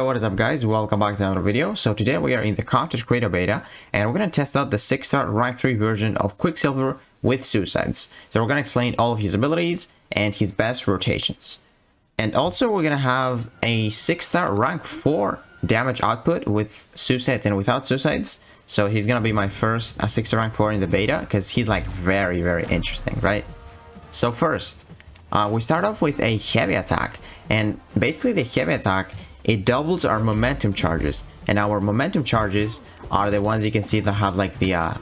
What is up, guys? Welcome back to another video. So today we are in the content creator beta and we're going to test out the 6-star rank 3 version of Quicksilver with suicides. So we're going to explain all of his abilities and his best rotations. And also we're going to have a 6-star rank 4 damage output with suicides and without suicides. So he's going to be my first 6-star rank 4 in the beta because he's like very interesting, right? So first, we start off with a heavy attack, and basically the heavy attack, it doubles our momentum charges, and our momentum charges are the ones you can see that have like the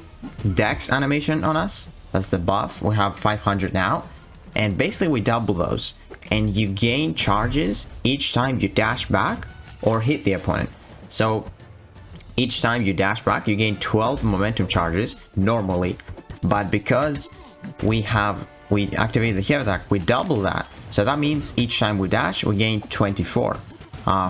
dex animation on us. That's the buff. We have 500 now, and basically we double those, and you gain charges each time you dash back or hit the opponent. So each time you dash back, you gain 12 momentum charges normally, but because we activate the heavy attack, we double that. So that means each time we dash, we gain 24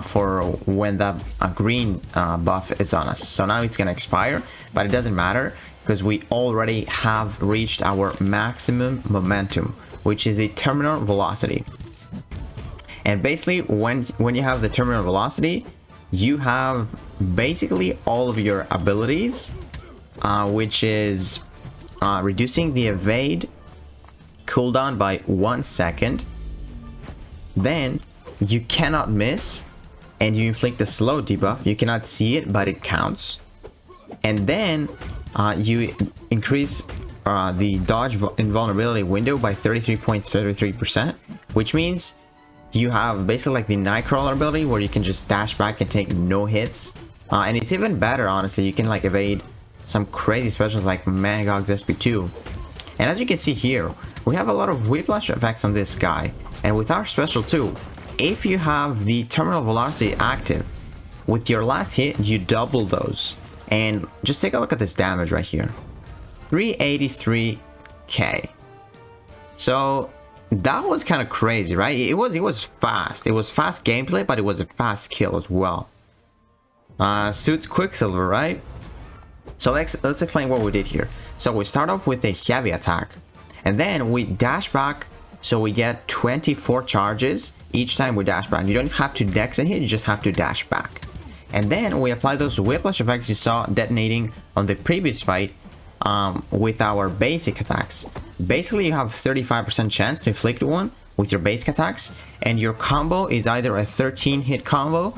for when the green buff is on us. So now it's gonna expire, but it doesn't matter because we already have reached our maximum momentum, which is the terminal velocity. And basically when you have the terminal velocity, you have basically all of your abilities, which is reducing the evade cooldown by 1 second, then you cannot miss, and you inflict the slow debuff. You cannot see it, but it counts. And then you increase the dodge invulnerability window by 33.33%, which means you have basically like the Nightcrawler ability where you can just dash back and take no hits. And it's even better, honestly. You can like evade some crazy specials like mcoc SP2. And as you can see here, we have a lot of Whiplash effects on this guy. And with our special 2, if you have the terminal velocity active, with your last hit, you double those. And just take a look at this damage right here. 383k. So that was kind of crazy, right? It was fast. It was fast gameplay, but it was a fast kill as well. Suits Quicksilver, right? So let's explain what we did here. So we start off with a heavy attack, and then we dash back, so we get 24 charges each time we dash back. You don't have to dex a hit, you just have to dash back. And then we apply those Whiplash effects you saw detonating on the previous fight with our basic attacks. Basically, you have 35% chance to inflict one with your basic attacks, and your combo is either a 13 hit combo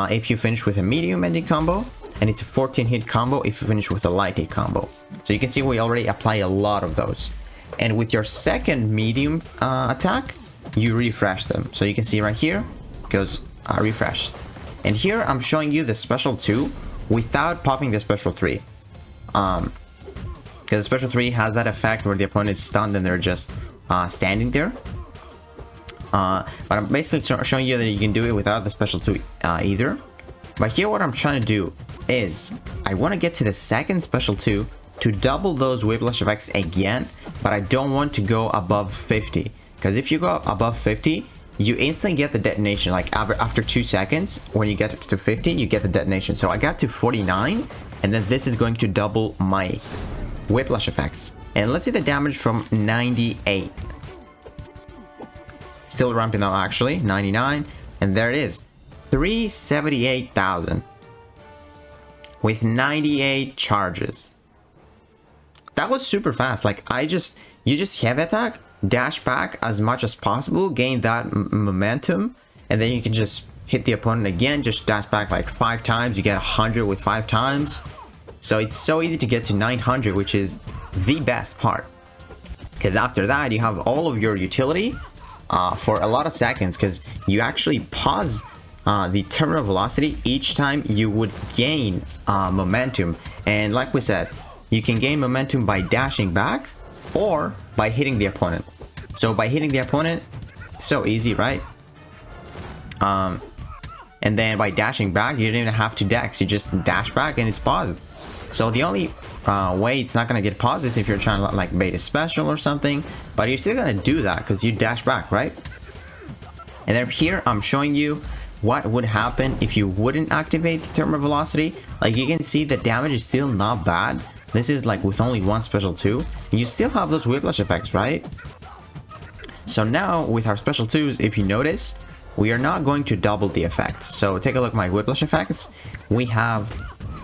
if you finish with a medium ending combo, and it's a 14 hit combo if you finish with a light hit combo. So you can see we already apply a lot of those. And with your second medium attack, you refresh them. So you can see right here goes refresh. And here I'm showing you the special 2 without popping the special 3. Because the special 3 has that effect where the opponent is stunned and they're just standing there. But I'm basically showing you that you can do it without the special 2 either. But here what I'm trying to do is I want to get to the second special 2 to double those Whiplash effects again, but I don't want to go above 50, because if you go above 50, you instantly get the detonation. Like after 2 seconds, when you get to 50, you get the detonation. So I got to 49, and then this is going to double my Whiplash effects. And let's see the damage from 98. Still ramping up actually, 99, and there it is, 378,000 with 98 charges. That was super fast. Like you just heavy attack, dash back as much as possible, gain that momentum, and then you can just hit the opponent again, just dash back like 5 times, you get 100 with 5 times. So it's so easy to get to 900, which is the best part, because after that you have all of your utility for a lot of seconds, because you actually pause the terminal velocity each time you would gain momentum. And like we said, you can gain momentum by dashing back or by hitting the opponent. So by hitting the opponent, so easy, right? And then by dashing back, you don't even have to dex. You just dash back and it's paused. So the only way it's not going to get paused is if you're trying to like bait a special or something. But you're still going to do that because you dash back, right? And then here I'm showing you what would happen if you wouldn't activate the terminal velocity. Like you can see the damage is still not bad. This is like with only one special 2. You still have those Whiplash effects, right? So now with our special 2s, if you notice, we are not going to double the effects. So take a look at my Whiplash effects. We have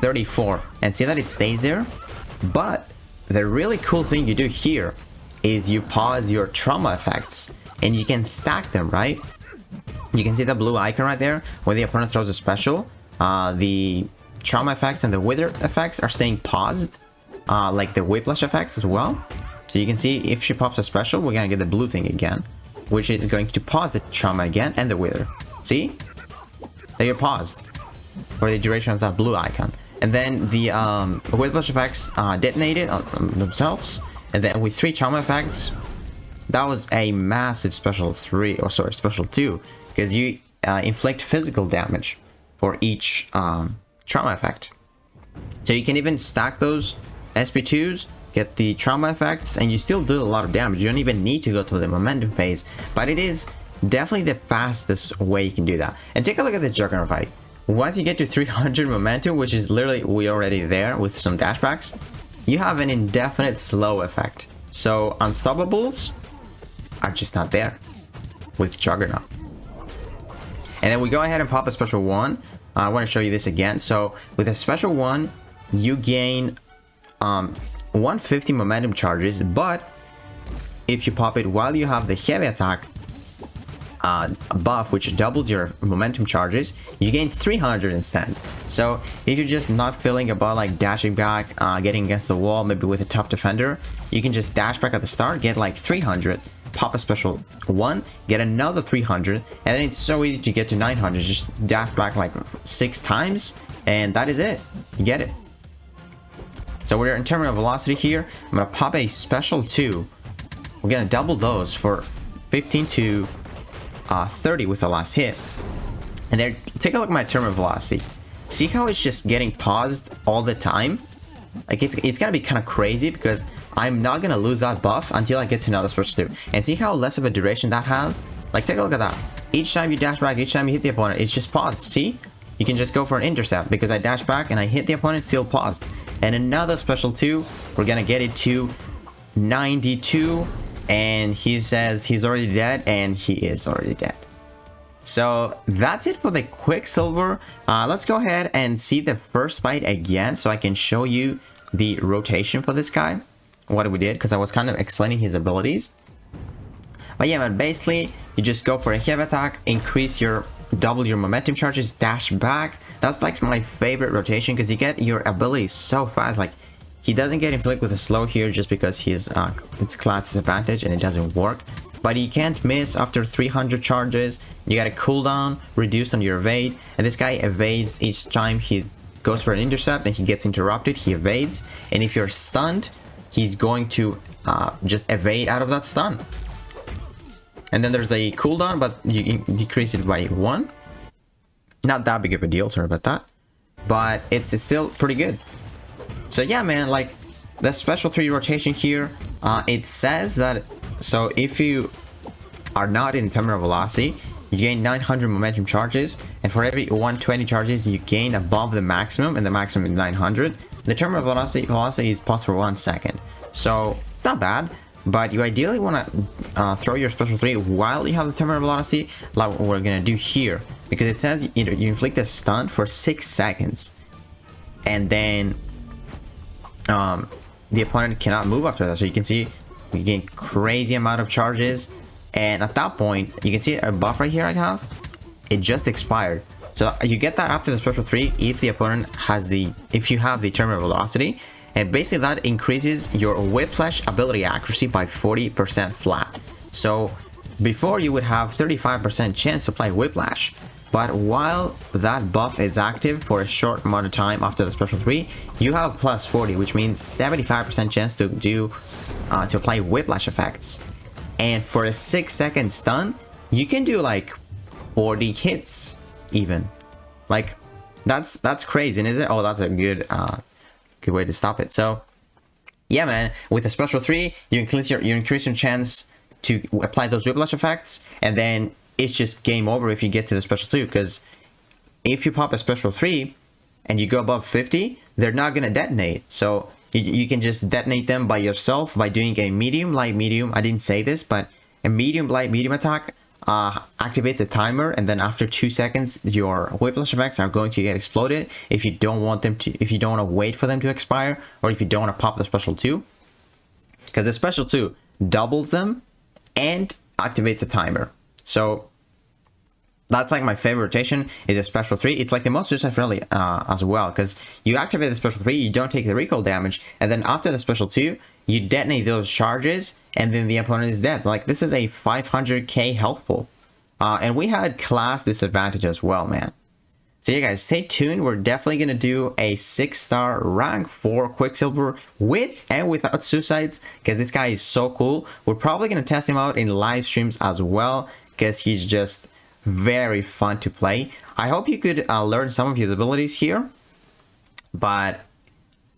34, and see that it stays there. But the really cool thing you do here is you pause your trauma effects, and you can stack them, right? You can see the blue icon right there. When the opponent throws a special, the trauma effects and the wither effects are staying paused, like the Whiplash effects as well. So you can see if she pops a special, we're gonna get the blue thing again, which is going to pause the trauma again and the wither. See? They are paused for the duration of that blue icon. And then the Whiplash effects detonated on themselves. And then with 3 trauma effects, that was a massive special 3, or sorry, special 2, because you inflict physical damage for each trauma effect. So you can even stack those SP2s, get the trauma effects, and you still do a lot of damage. You don't even need to go to the momentum phase, but it is definitely the fastest way you can do that. And take a look at the Juggernaut fight. Once you get to 300 momentum, which is literally we already there with some dashbacks, you have an indefinite slow effect. So unstoppables are just not there with Juggernaut. And then we go ahead and pop a special 1. I want to show you this again. So with a special 1, you gain 150 momentum charges, but if you pop it while you have the heavy attack buff, which doubles your momentum charges, you gain 300 instead. So if you're just not feeling about like dashing back, getting against the wall, maybe with a tough defender, you can just dash back at the start, get like 300, pop a special 1, get another 300, and then it's so easy to get to 900. Just dash back like 6 times, and that is it. You get it. So we're in terminal velocity here. I'm gonna pop a special 2. We're gonna double those for 15 to 30 with the last hit. And there, take a look at my terminal velocity. See how it's just getting paused all the time? Like it's gonna be kind of crazy because I'm not gonna lose that buff until I get to another special 2. And see how less of a duration that has? Like take a look at that. Each time you dash back, each time you hit the opponent, it's just paused. See? You can just go for an intercept because I dash back and I hit the opponent, still paused. And another special 2, we're gonna get it to 92, and he says he's already dead, and he is already dead. So that's it for the Quicksilver. Let's go ahead and see the first fight again so I can show you the rotation for this guy, what we did, because I was kind of explaining his abilities. But yeah, man, basically you just go for a heavy attack, double your momentum charges, dash back. That's like my favorite rotation because you get your abilities so fast. Like he doesn't get inflict with a slow here just because he's it's class disadvantage and it doesn't work, but he can't miss after 300 charges. You got a cooldown reduced on your evade, and this guy evades each time he goes for an intercept and he gets interrupted. He evades, and if you're stunned, he's going to just evade out of that stun. And then there's a cooldown, but you decrease it by 1. Not that big of a deal, sorry about that. But it's still pretty good. So yeah, man, like the special 3 rotation here, it says that, so if you are not in terminal velocity, you gain 900 momentum charges, and for every 120 charges you gain above the maximum, and the maximum is 900. The terminal velocity is paused for 1 second. So it's not bad. But you ideally want to throw your special 3 while you have the terminal velocity, like what we're going to do here. Because it says you inflict a stun for 6 seconds. And then the opponent cannot move after that. So you can see we gain crazy amount of charges. And at that point, you can see a buff right here I have. It just expired. So you get that after the special 3 if the opponent has if you have the terminal velocity. And basically that increases your Whiplash ability accuracy by 40% flat. So before you would have 35% chance to apply Whiplash, but while that buff is active for a short amount of time after the special 3, you have plus 40, which means 75% chance to apply Whiplash effects. And for a 6-second stun, you can do like 40 hits even. Like that's crazy, isn't it? Oh, that's a good way to stop it. So yeah, man, with a special 3 you increase your chance to apply those Whiplash effects, and then it's just game over if you get to the special 2, because if you pop a special 3 and you go above 50, they're not gonna detonate. So you can just detonate them by yourself by doing a medium, light, medium. I didn't say this, but a medium, light, medium attack activates a timer, and then after 2 seconds your Whiplash effects are going to get exploded if you don't want them to, if you don't want to wait for them to expire, or if you don't want to pop the special 2, because the special 2 doubles them and activates a timer. So that's like my favorite rotation is a special 3. It's like the most suicide friendly as well, because you activate the special 3, you don't take the recoil damage, and then after the special 2 you detonate those charges, and then the opponent is dead. Like, this is a 500k health pool, and we had class disadvantage as well, man. So yeah guys, stay tuned. We're definitely gonna do a 6-star rank for Quicksilver with and without suicides, because this guy is so cool. We're probably gonna test him out in live streams as well, because he's just very fun to play. I hope you could learn some of his abilities here, but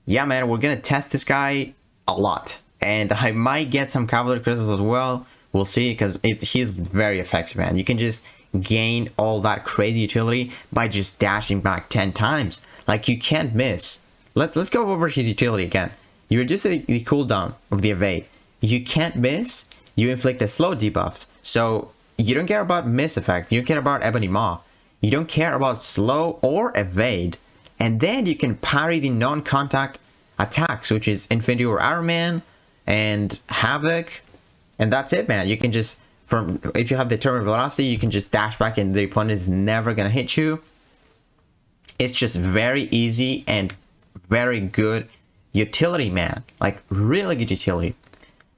yeah man, we're gonna test this guy a lot, and I might get some cavalry crystals as well. We'll see, because he's very effective, man. You can just gain all that crazy utility by just dashing back 10 times. Like, you can't miss. Let's go over his utility again. You reduce the cooldown of the evade. You can't miss. You inflict a slow debuff. So you don't care about miss effect. You don't care about Ebony Maw. You don't care about slow or evade. And then you can parry the non-contact attacks, which is Infinity or Iron Man and Havoc. And that's it, man. You can just, if you have determined velocity, you can just dash back and the opponent is never gonna hit you. It's just very easy and very good utility, man. Like, really good utility.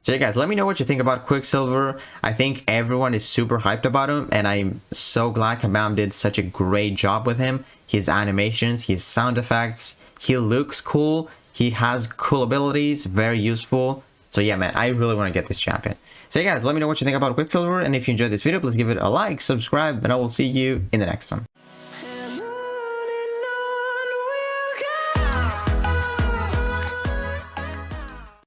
So yeah guys, let me know what you think about Quicksilver. I think everyone is super hyped about him, and I'm so glad Kabam did such a great job with him. His animations, his sound effects, he looks cool, he has cool abilities, very useful. So yeah man, I really want to get this champion. So yeah guys, let me know what you think about Quicksilver, and if you enjoyed this video, please give it a like, subscribe, and I will see you in the next one.